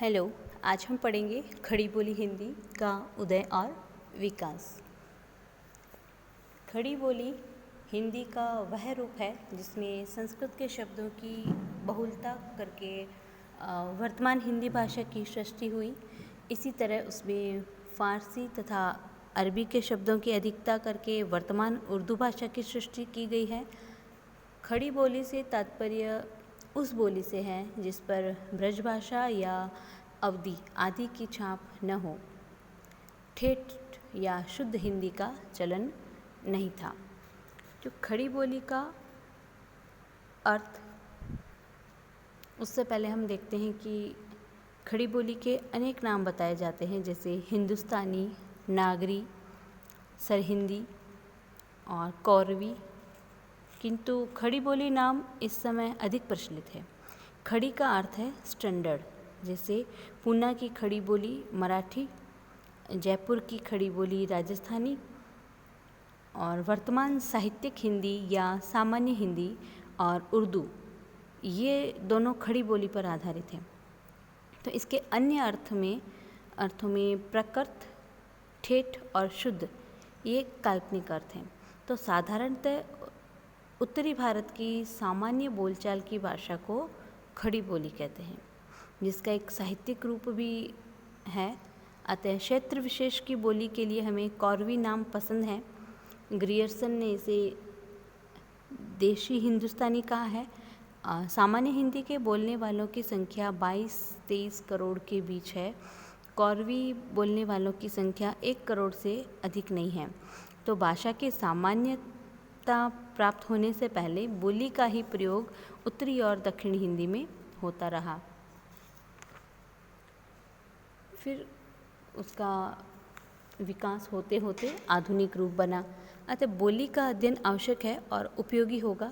Hello. आज हम पढ़ेंगे खड़ी बोली हिंदी का उदय और विकास। खड़ी बोली हिंदी का वह रूप है जिसमें संस्कृत के शब्दों की बहुलता करके वर्तमान हिंदी भाषा की सृष्टि हुई। इसी तरह उसमें फ़ारसी तथा अरबी के शब्दों की अधिकता करके वर्तमान उर्दू भाषा की सृष्टि की गई है। खड़ी बोली से तात्पर्य उस बोली से है जिस पर ब्रजभाषा या अवधी आदि की छाप न हो, ठेठ या शुद्ध हिंदी का चलन नहीं था। जो खड़ी बोली का अर्थ, उससे पहले हम देखते हैं कि खड़ी बोली के अनेक नाम बताए जाते हैं, जैसे हिंदुस्तानी, नागरी, सरहिंदी और कौरवी। किंतु खड़ी बोली नाम इस समय अधिक प्रचलित है। खड़ी का अर्थ है स्टैंडर्ड, जैसे पूना की खड़ी बोली मराठी, जयपुर की खड़ी बोली राजस्थानी। और वर्तमान साहित्यिक हिंदी या सामान्य हिंदी और उर्दू, ये दोनों खड़ी बोली पर आधारित हैं। तो इसके अन्य अर्थों में प्रकृत, ठेठ और शुद्ध, ये काल्पनिक अर्थ हैं। तो साधारणतः उत्तरी भारत की सामान्य बोलचाल की भाषा को खड़ी बोली कहते हैं, जिसका एक साहित्यिक रूप भी है। अतः क्षेत्र विशेष की बोली के लिए हमें कौरवी नाम पसंद है। ग्रियर्सन ने इसे देशी हिंदुस्तानी कहा है। सामान्य हिंदी के बोलने वालों की संख्या 22-23 करोड़ के बीच है। कौरवी बोलने वालों की संख्या 1 करोड़ से अधिक नहीं है। तो भाषा की सामान्यता प्राप्त होने से पहले बोली का ही प्रयोग उत्तरी और दक्षिणी हिंदी में होता रहा। फिर उसका विकास होते होते आधुनिक रूप बना। अतः बोली का अध्ययन आवश्यक है और उपयोगी होगा।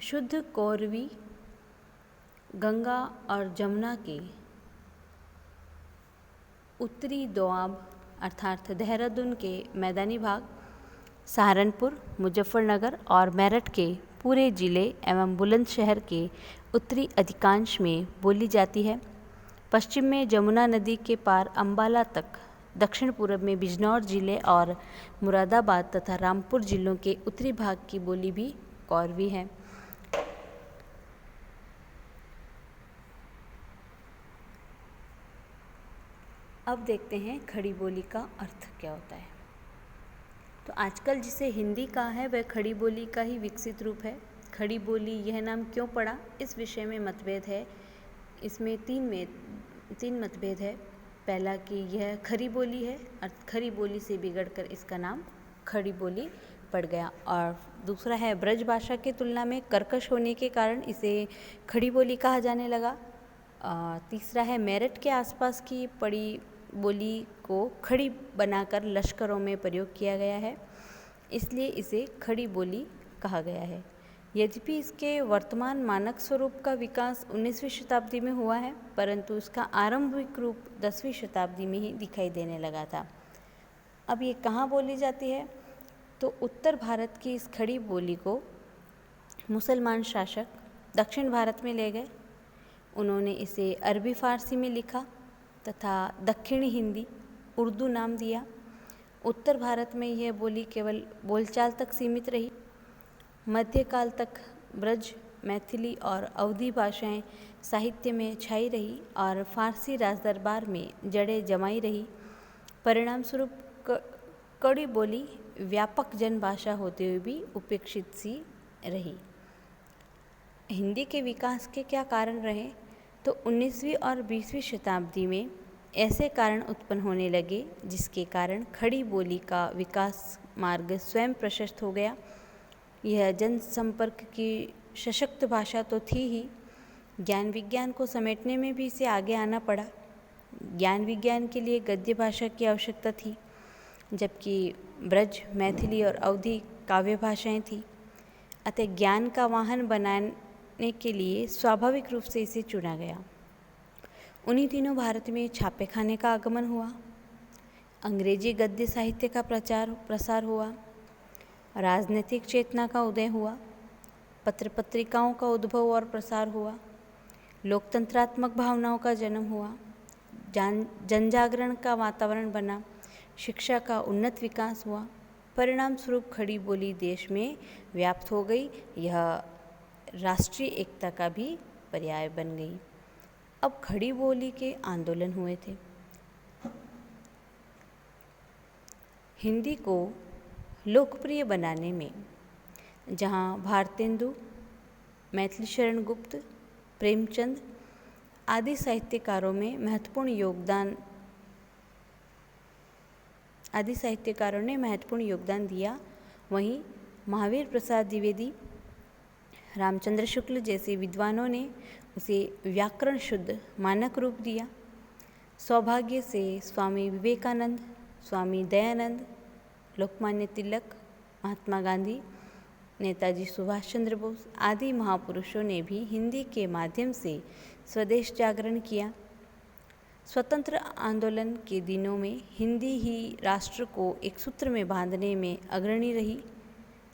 शुद्ध कौरवी गंगा और जमुना के उत्तरी दोआब अर्थात देहरादून के मैदानी भाग, सहारनपुर, मुजफ्फरनगर और मेरठ के पूरे जिले एवं बुलंदशहर के उत्तरी अधिकांश में बोली जाती है। पश्चिम में जमुना नदी के पार अंबाला तक, दक्षिण पूर्व में बिजनौर जिले और मुरादाबाद तथा रामपुर जिलों के उत्तरी भाग की बोली भी कौरवी है। अब देखते हैं खड़ी बोली का अर्थ क्या होता है। तो आजकल जिसे हिंदी कहा है वह खड़ी बोली का ही विकसित रूप है। खड़ी बोली यह नाम क्यों पड़ा, इस विषय में मतभेद है। इसमें तीन मतभेद है। पहला कि यह खरी बोली है, खरी बोली से बिगड़कर इसका नाम खड़ी बोली पड़ गया। और दूसरा है ब्रज भाषा की तुलना में कर्कश होने के कारण इसे खड़ी बोली कहा जाने लगा। तीसरा है मेरठ के आसपास की पड़ी बोली को खड़ी बनाकर लश्करों में प्रयोग किया गया है, इसलिए इसे खड़ी बोली कहा गया है। यद्यपि इसके वर्तमान मानक स्वरूप का विकास 19वीं शताब्दी में हुआ है, परंतु इसका आरंभिक रूप 10वीं शताब्दी में ही दिखाई देने लगा था। अब ये कहाँ बोली जाती है, तो उत्तर भारत की इस खड़ी बोली को मुसलमान शासक दक्षिण भारत में ले गए। उन्होंने इसे अरबी फ़ारसी में लिखा तथा दक्षिणी हिंदी उर्दू नाम दिया। उत्तर भारत में यह बोली केवल बोलचाल तक सीमित रही। मध्यकाल तक ब्रज, मैथिली और अवधी भाषाएं साहित्य में छाई रही और फारसी राजदरबार में जड़ें जमाई रही। परिणाम स्वरूप कड़ी बोली व्यापक जनभाषा होते हुए भी उपेक्षित सी रही। हिंदी के विकास के क्या कारण रहे, तो 19वीं और 20वीं शताब्दी में ऐसे कारण उत्पन्न होने लगे जिसके कारण खड़ी बोली का विकास मार्ग स्वयं प्रशस्त हो गया। यह जनसंपर्क की सशक्त भाषा तो थी ही, ज्ञान विज्ञान को समेटने में भी इसे आगे आना पड़ा। ज्ञान विज्ञान के लिए गद्य भाषा की आवश्यकता थी, जबकि ब्रज, मैथिली और अवधी काव्य भाषाएं थीं। अतः ज्ञान का वाहन बनाने के लिए स्वाभाविक रूप से इसे चुना गया। उन्हीं दिनों भारत में छापेखाने का आगमन हुआ, अंग्रेजी गद्य साहित्य का प्रसार हुआ, राजनीतिक चेतना का उदय हुआ, पत्र पत्रिकाओं का उद्भव और प्रसार हुआ, लोकतंत्रात्मक भावनाओं का जन्म हुआ, जन जागरण का वातावरण बना, शिक्षा का उन्नत विकास हुआ। परिणाम स्वरूप खड़ी बोली देश में व्याप्त हो गई। यह राष्ट्रीय एकता का भी पर्याय बन गई। अब खड़ी बोली के आंदोलन हुए थे। हिंदी को लोकप्रिय बनाने में जहाँ भारतेंदु, मैथिली शरण गुप्त, प्रेमचंद आदि साहित्यकारों ने महत्वपूर्ण योगदान दिया, वहीं महावीर प्रसाद द्विवेदी, रामचंद्र शुक्ल जैसे विद्वानों ने उसे व्याकरण शुद्ध मानक रूप दिया। सौभाग्य से स्वामी विवेकानंद, स्वामी दयानंद, लोकमान्य तिलक, महात्मा गांधी, नेताजी सुभाष चंद्र बोस आदि महापुरुषों ने भी हिंदी के माध्यम से स्वदेश जागरण किया। स्वतंत्र आंदोलन के दिनों में हिंदी ही राष्ट्र को एक सूत्र में बांधने में अग्रणी रही।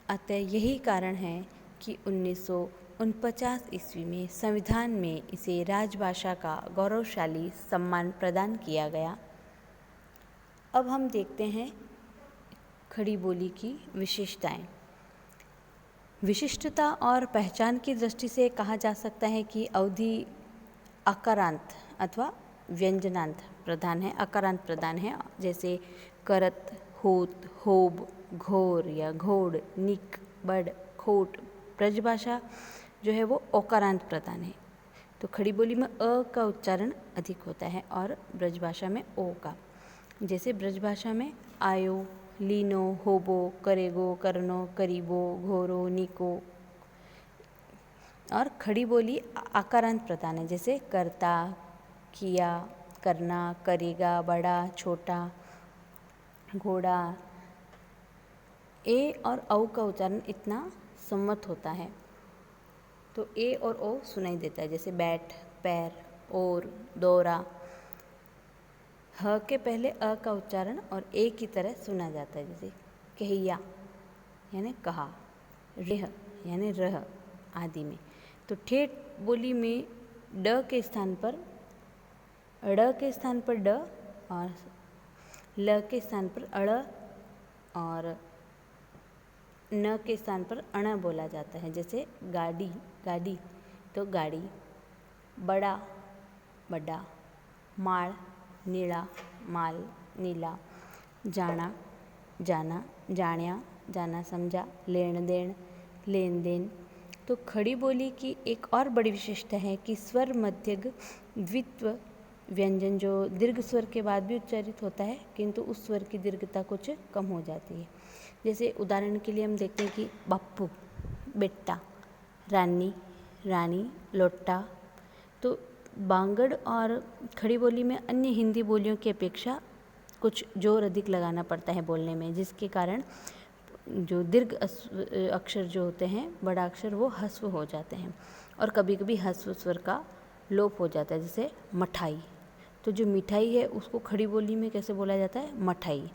अतः यही कारण है कि 1949 ईस्वी में संविधान में इसे राजभाषा का गौरवशाली सम्मान प्रदान किया गया। अब हम देखते हैं खड़ी बोली की विशेषताएं। विशिष्टता और पहचान की दृष्टि से कहा जा सकता है कि अवधि अकारांत अथवा व्यंजनांत प्रधान है, अकारांत प्रधान है, जैसे करत, होत, होब, घोर या घोड़, निक, बड़, खोट। ब्रजभाषा जो है वो ओकारांत प्रधान है। तो खड़ी बोली में अ का उच्चारण अधिक होता है और ब्रजभाषा में ओ का। जैसे ब्रजभाषा में आयो, लीनो, होबो, करेगो, करनो, करीबो, घोरो, निको। और खड़ी बोली आकारांत प्रधान है, जैसे करता, किया, करना, करेगा, बड़ा, छोटा, घोड़ा। ए और औ का उच्चारण इतना सम्मत होता है, तो ए और ओ सुनाई देता है, जैसे बैठ, पैर, और, दौरा। ह के पहले अ का उच्चारण और ए की तरह सुना जाता है, जैसे कहिया यानी कहा, रेह यानी रह आदि में। तो ठेठ बोली में ड के स्थान पर ड़ के स्थान पर ड और ल के स्थान पर अड़ और न के स्थान पर अण बोला जाता है, जैसे गाड़ी, गाड़ी तो गाड़ी, बड़ा, बड़ा, माल, नीला, माल, नीला, जाना, जाना, जाण्या, जाना समझा, लेन देन, लेन देन। तो खड़ी बोली की एक और बड़ी विशेषता है कि स्वर मध्यग द्वित्व व्यंजन जो दीर्घ स्वर के बाद भी उच्चारित होता है, किंतु उस स्वर की दीर्घता कुछ कम हो जाती है। जैसे उदाहरण के लिए हम देखते हैं कि बाप्पू, बेटा, रानी, रानी, लोटा। तो बांगड़ और खड़ी बोली में अन्य हिंदी बोलियों की अपेक्षा कुछ जोर अधिक लगाना पड़ता है बोलने में, जिसके कारण जो दीर्घ अक्षर जो होते हैं, बड़ा अक्षर, वो ह्रस्व हो जाते हैं और कभी कभी ह्रस्व स्वर का लोप हो जाता है, जैसे मठाई। तो जो मिठाई है उसको खड़ी बोली में कैसे बोला जाता है? मठाई।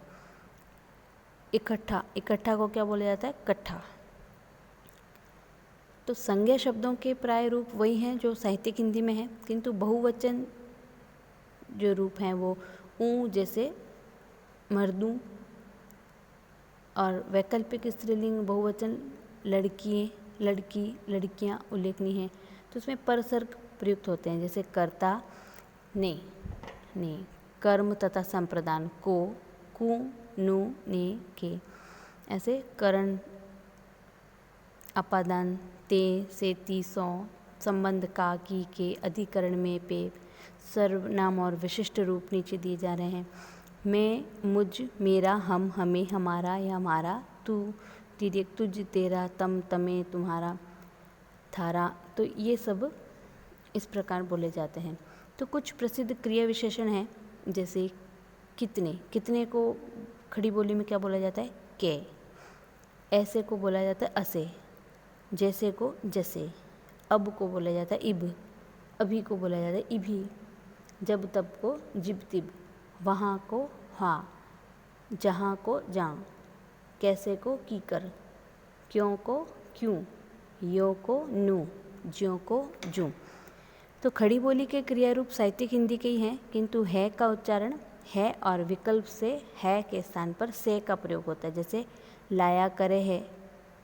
इकट्ठा, इकट्ठा को क्या बोला जाता है? कट्ठा। तो संज्ञा शब्दों के प्राय रूप वही हैं जो साहित्यिक हिंदी में है, किंतु बहुवचन जो रूप हैं वो ऊ जैसे मर्दू, और वैकल्पिक स्त्रीलिंग बहुवचन लड़कियाँ, लड़की, लड़कियाँ उल्लेखनीय हैं। तो उसमें परसर्ग प्रयुक्त होते हैं, जैसे कर्ता, ने, ने, कर्म तथा संप्रदान, को, कु, नु, ने, के। ऐसे करण, अपादान, ते, से, ती, सौ, संबंध का, की, के, अधिकरण में, पे, सर्वनाम और विशिष्ट रूप नीचे दिए जा रहे हैं। मैं, मुझ, मेरा, हम, हमें, हमारा या हमारा, तू, तिर्यक, तुझ, तेरा, तम, तमें, तुम्हारा, थारा। तो ये सब इस प्रकार बोले जाते हैं। तो कुछ प्रसिद्ध क्रिया विशेषण हैं, जैसे कितने, कितने को खड़ी बोली में क्या बोला जाता है? के। ऐसे को बोला जाता है असे, जैसे को जैसे। अब को बोला जाता है इब, अभी को बोला जाता है इभी। जब तब को जिब तिब, वहाँ को हाँ, जहाँ को जहाँ, कैसे को कीकर, क्यों को क्यों, यो को नू, ज्यों को जूं। तो खड़ी बोली के क्रिया रूप साहित्यिक हिंदी के ही हैं, किंतु है का उच्चारण है और विकल्प से है के स्थान पर से का प्रयोग होता है। जैसे लाया करे है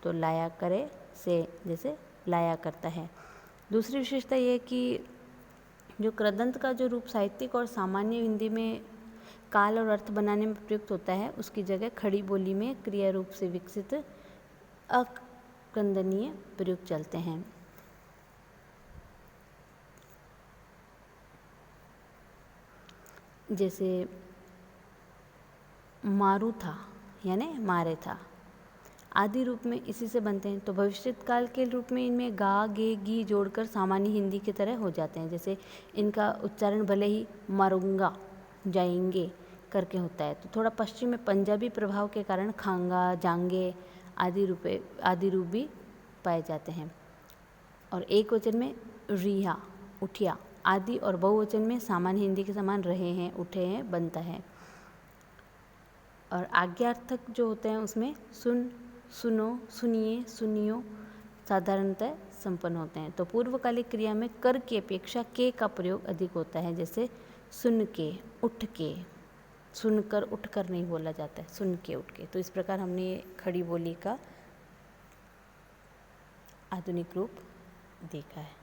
तो लाया करे से, जैसे लाया करता है। दूसरी विशेषता ये है कि जो कृदंत का जो रूप साहित्यिक और सामान्य हिंदी में काल और अर्थ बनाने में प्रयुक्त होता है, उसकी जगह खड़ी बोली में क्रिया रूप से विकसित अक्रंदनीय प्रयोग चलते हैं। जैसे मारू था यानी मारे था, आदि रूप में इसी से बनते हैं। तो भविष्यत काल के रूप में इनमें गा गे गी जोड़कर सामान्य हिंदी की तरह हो जाते हैं। जैसे इनका उच्चारण भले ही मारूंगा जाएंगे करके होता है, तो थोड़ा पश्चिम में पंजाबी प्रभाव के कारण खांगा जांगे आदि रूप भी पाए जाते हैं। और एक वचन में रिहा उठिया आदि और बहुवचन में सामान्य हिंदी के समान रहे हैं उठे हैं बनता है। और आज्ञार्थक जो होते हैं उसमें सुन सुनो सुनिए सुनियो साधारणतः संपन्न होते हैं। तो पूर्वकालिक क्रिया में कर की अपेक्षा के का प्रयोग अधिक होता है। जैसे सुन के उठ के, सुनकर उठकर नहीं बोला जाता है, सुन के उठ के। तो इस प्रकार हमने खड़ी बोली का आधुनिक रूप देखा है।